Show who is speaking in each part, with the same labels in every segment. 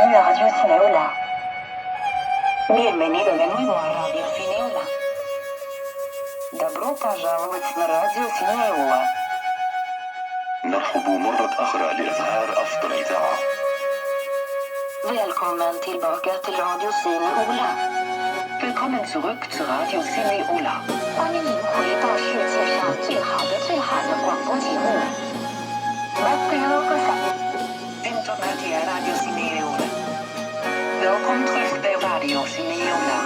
Speaker 1: bienvenue à Radio Cinéola. Bienvenido de nuevo a Radio Cinéola. Добро пожаловать на радиو Cinéola.
Speaker 2: نرحب مرة أخرى لإظهار أفضل إذاعة.
Speaker 1: Välkommen tillbaka till Radio Cinéola. Willkommen zurück zu Radio Cinéola. 欢迎您回到世界上最好的广播节目。Bentornati a Radio Cinéola. Welkom terug bij Radio Cinéola.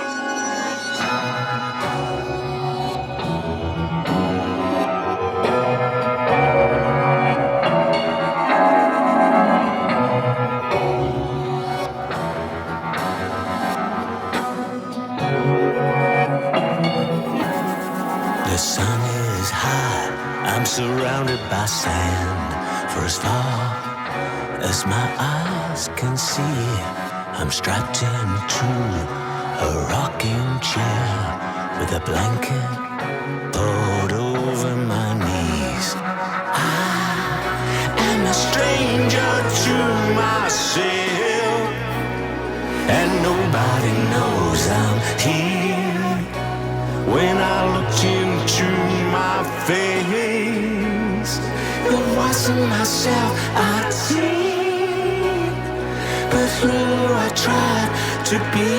Speaker 3: The sun is high, I'm surrounded by sand. For as far as my eyes can see, I'm strapped into a rocking chair with a blanket pulled over my knees. I am a stranger to myself, and nobody knows I'm here. When I looked into my face, it wasn't myself I'd seen, but who I tried to be.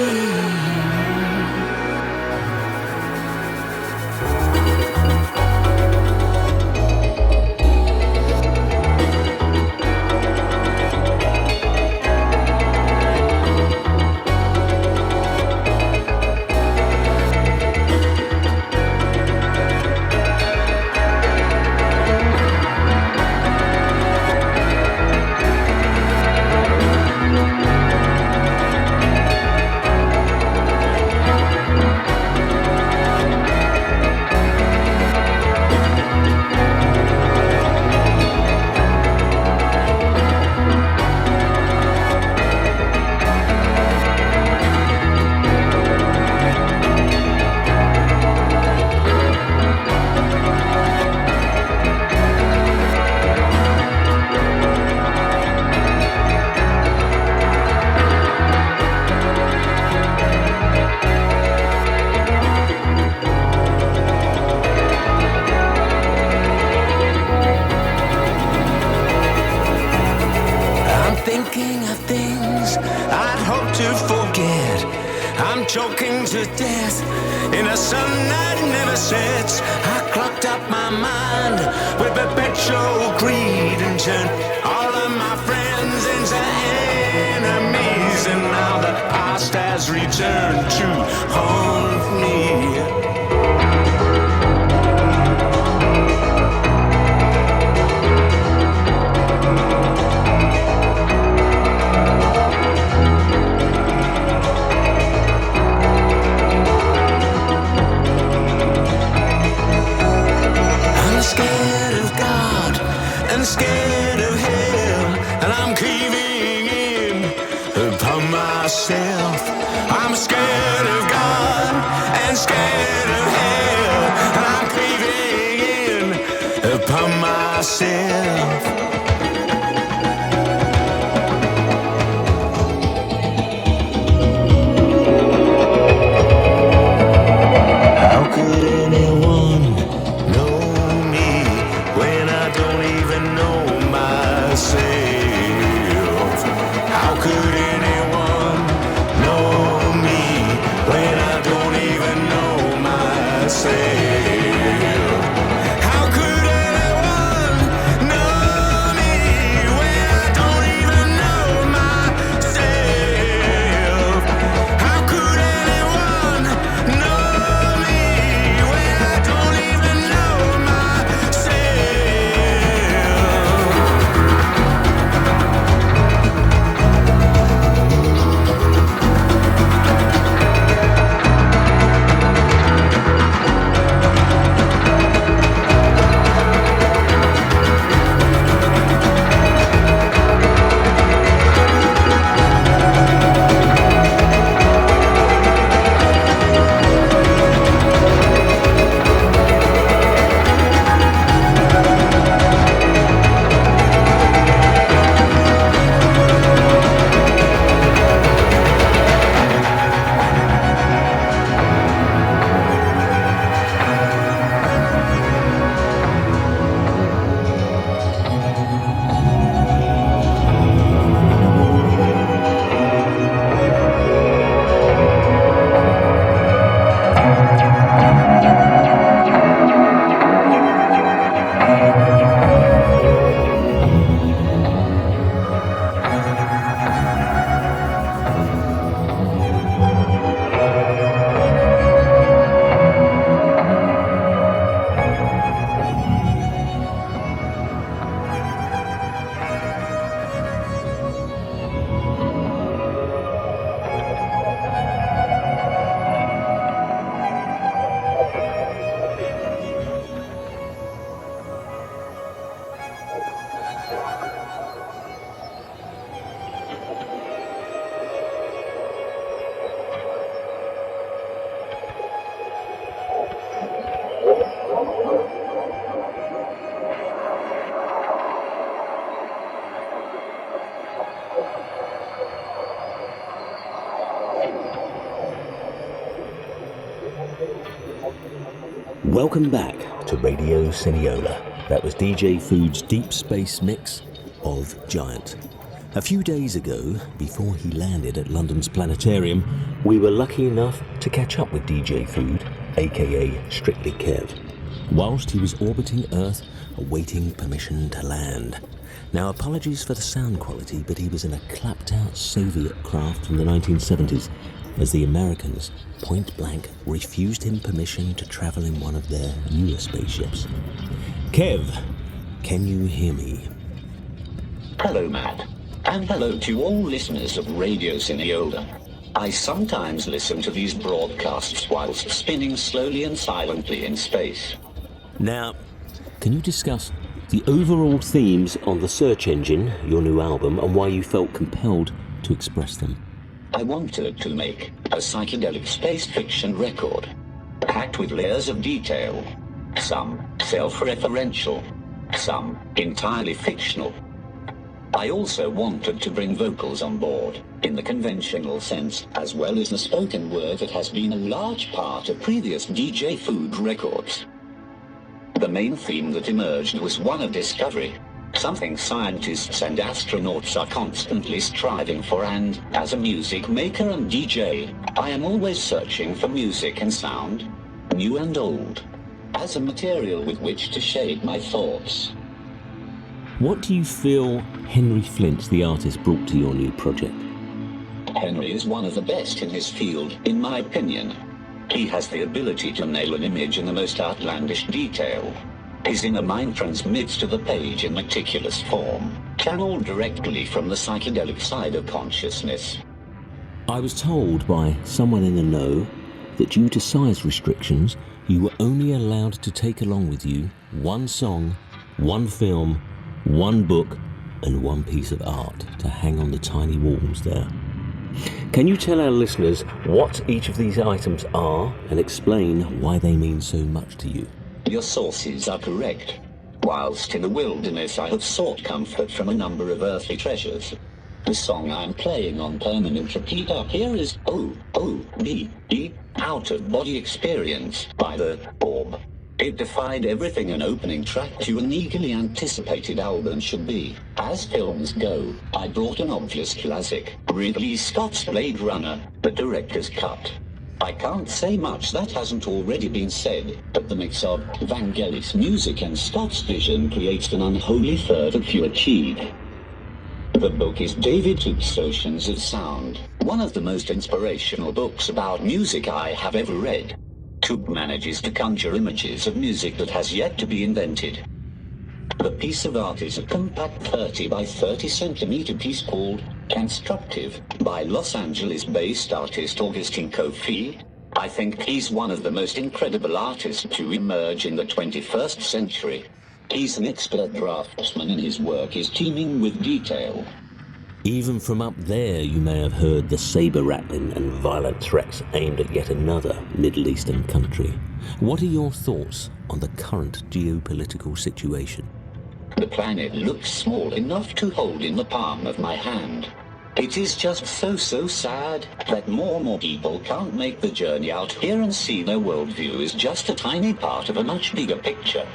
Speaker 3: Choking to death in a sun that never sets. I clocked up my mind with perpetual greed and turned all of my friends into enemies. And now the past has returned to haunt me. Scared of hell, and I'm caving in upon myself. I'm scared of God and scared of hell, and I'm caving in upon myself. How could anyone know me when I don't even know myself? How could anyone know me when I don't even know myself? How could anyone know me when I don't even know myself? How could anyone know me when I don't even know myself?
Speaker 4: Welcome back to Radio Cinéola. That was DJ Food's Deep Space mix of Giant. A few days ago, before he landed at London's Planetarium, we were lucky enough to catch up with DJ Food, aka Strictly Kev, whilst he was orbiting Earth, awaiting permission to land. Now, apologies for the sound quality, but he was in a clapped-out Soviet craft from the 1970s, as the Americans, point blank, refused him permission to travel in one of their newer spaceships. Kev, can you hear me?
Speaker 5: Hello, Matt. And hello to all listeners of Radio Cinéola. I sometimes listen to these broadcasts whilst spinning slowly and silently in space.
Speaker 4: Now, can you discuss the overall themes on the Search Engine, your new album, and why you felt compelled to express them?
Speaker 5: I wanted to make a psychedelic space fiction record, packed with layers of detail, some self-referential, some entirely fictional. I also wanted to bring vocals on board, in the conventional sense, as well as the spoken word that has been a large part of previous DJ Food records. The main theme that emerged was one of discovery, something scientists and astronauts are constantly striving for, and as a music maker and DJ, I am always searching for music and sound, new and old, as a material with which to shade my thoughts.
Speaker 4: What do you feel Henry Flint, the artist, brought to your new project?
Speaker 5: Henry is one of the best in his field, in my opinion. He has the ability to nail an image in the most outlandish detail. His inner mind transmits to the page in meticulous form, channeled directly from the psychedelic side of consciousness.
Speaker 4: I was told by someone in the know that due to size restrictions, you were only allowed to take along with you one song, one film, one book, and one piece of art to hang on the tiny walls there. Can you tell our listeners what each of these items are and explain why they mean so much to you?
Speaker 5: Your sources are correct. Whilst in the wilderness, I have sought comfort from a number of earthly treasures. The song I'm playing on permanent repeat up here is O.O.B.E. Out of Body Experience by the Orb. It defied everything an opening track to an eagerly anticipated album should be. As films go, I brought an obvious classic, Ridley Scott's Blade Runner, the director's cut. I can't say much that hasn't already been said, but the mix of Vangelis' music and Scott's vision creates an unholy third of Pure Cheed. The book is David Tubbs' Oceans of Sound, one of the most inspirational books about music I have ever read. Tubbs manages to conjure images of music that has yet to be invented. The piece of art is a compact 30 by 30 centimeter piece called Constructive by Los Angeles-based artist Augustin Kofi. I think he's one of the most incredible artists to emerge in the 21st century. He's an expert draftsman and his work is teeming with detail.
Speaker 4: Even from up there, you may have heard the saber rattling and violent threats aimed at yet another Middle Eastern country. What are your thoughts on the current geopolitical situation?
Speaker 5: The planet looks small enough to hold in the palm of my hand. It is just so sad that more and more people can't make the journey out here and see their worldview is just a tiny part of a much bigger picture.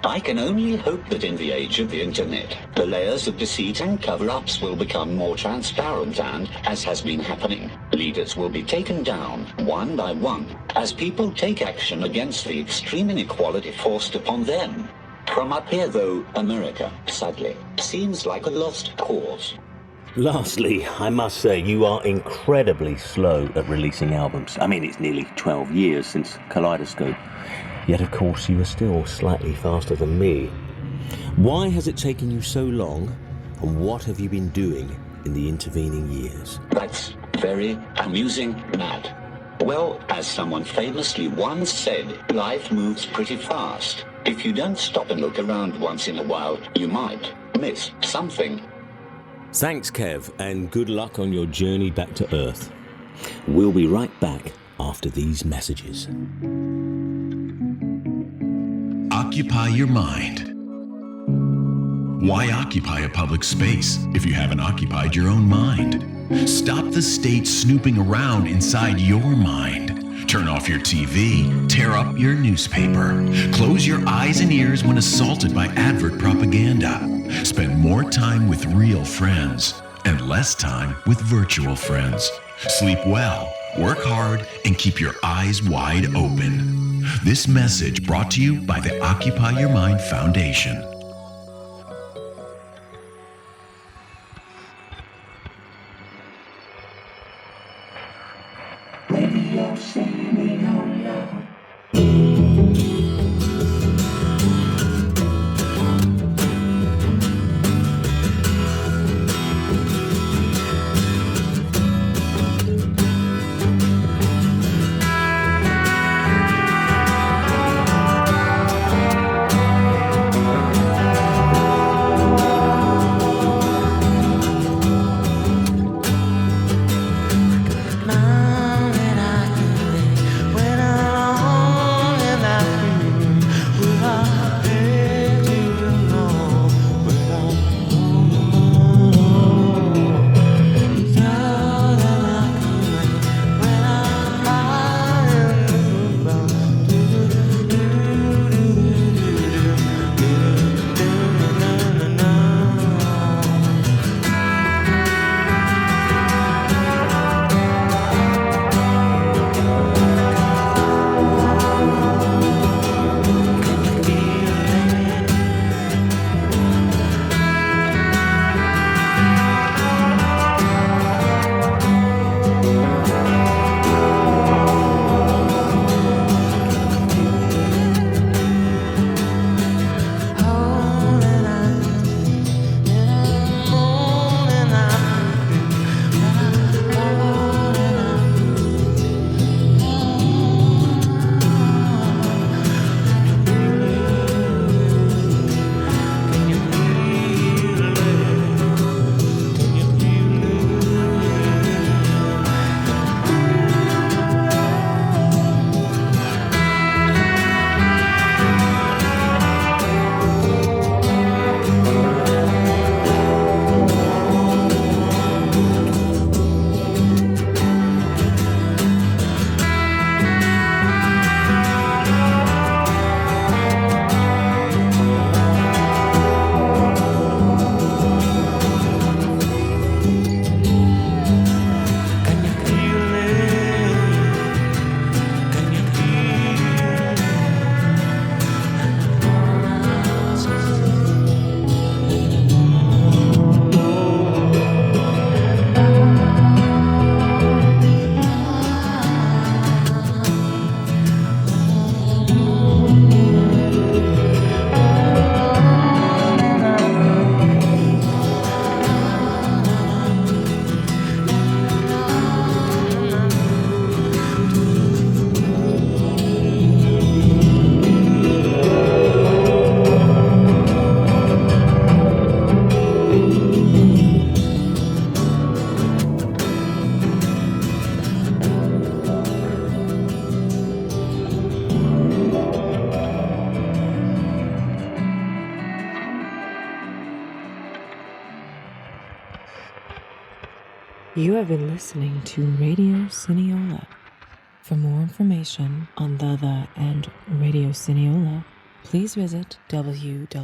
Speaker 5: I can only hope that in the age of the internet, the layers of deceit and cover-ups will become more transparent and, as has been happening, leaders will be taken down, one by one, as people take action against the extreme inequality forced upon them. From up here, though, America, sadly, seems like a lost cause.
Speaker 4: Lastly, I must say you are incredibly slow at releasing albums. I mean, it's nearly 12 years since Kaleidoscope. Yet, of course, you are still slightly faster than me. Why has it taken you so long, and what have you been doing in the intervening years?
Speaker 5: That's very amusing, Matt. Well, as someone famously once said, life moves pretty fast. If you don't stop and look around once in a while, you might miss something.
Speaker 4: Thanks, Kev, and good luck on your journey back to Earth. We'll be right back after these messages.
Speaker 6: Occupy your mind. Why occupy a public space if you haven't occupied your own mind? Stop the state snooping around inside your mind Turn off your TV, tear up your newspaper. Close your eyes and ears when assaulted by advert propaganda. Spend more time with real friends and less time with virtual friends. Sleep well, work hard, and keep your eyes wide open. This message brought to you by the Occupy Your Mind Foundation.
Speaker 2: Radio Cinéola.
Speaker 7: You have been listening to Radio Cinéola. For more information on the and Radio Cinéola, please visit www.the